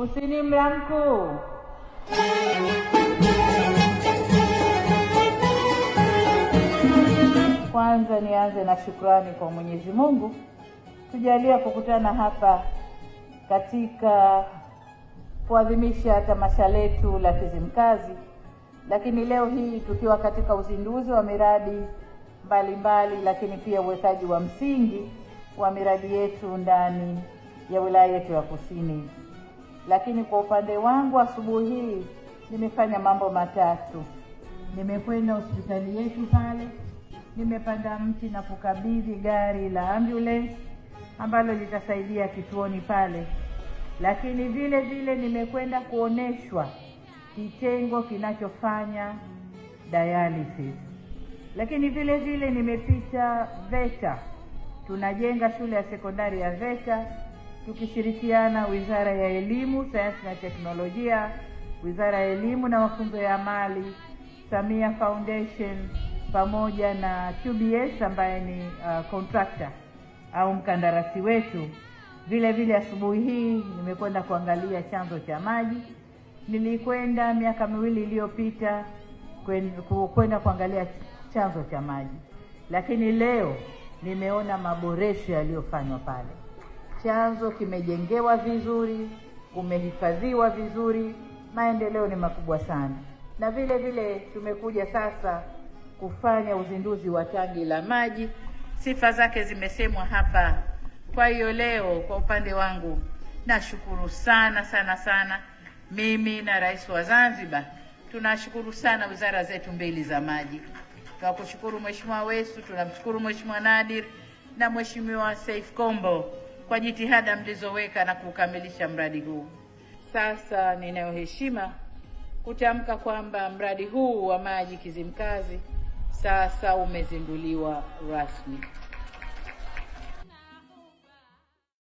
Kusini Mlamku. Kwanza nianze na shukrani kwa Mwenyezi Mungu tujalia kukutana hapa katika kuadhimisha tamasha letu la Kizimkazi, lakini leo hii tukiwa katika uzinduzi wa miradi mbalimbali, lakini pia uwekaji wa msingi wa miradi yetu ndani ya wilaya yetu ya Kusini. Lakini kwa upande wangu asubuhi hii nimefanya mambo matatu. Nimekwenda hospitali yetu pale, nimepanda mti na kukabidhi gari la ambulance ambalo litasaidia kituoni pale. Lakini vile vile nimekwenda kuoneshwa kitengo kinachofanya dialysis. Lakini vile vile nimepita VETA. Tunajenga shule ya sekondari ya VETA tukishirikiana Wizara ya Elimu, Sayansi na Teknolojia, Wizara ya Elimu na Mafunzo ya Amali, Samia Foundation pamoja na QBS ambaye ni contractor au mkandarasi wetu. Vile vile asubuhi hii nimekwenda kuangalia chanzo cha maji. Nilikwenda miaka miwili iliyopita kwenda kuangalia chanzo cha maji. Lakini leo nimeona maboresho yaliyofanywa pale. Chanzo kimejengewa vizuri, kumehifadhiwa vizuri, maendeleo ni makubwa sana. Na vile vile tumekuja sasa kufanya uzinduzi wa tangi la maji. Sifa zake zimesemwa hapa. Kwa hiyo leo kwa upande wangu nashukuru sana. Mimi na Rais wa Zanzibar tunashukuru sana wizara zetu mbili za maji. Tunakushukuru Mheshimiwa Wesu, tunamshukuru Mheshimiwa Nadir na Mheshimiwa Saif Kombo kwa jitihada mlizoweka na kukamilisha mradi huu. Sasa ninayo heshima kutamka kwamba mradi huu wa maji Kizimkazi sasa umezinduliwa rasmi.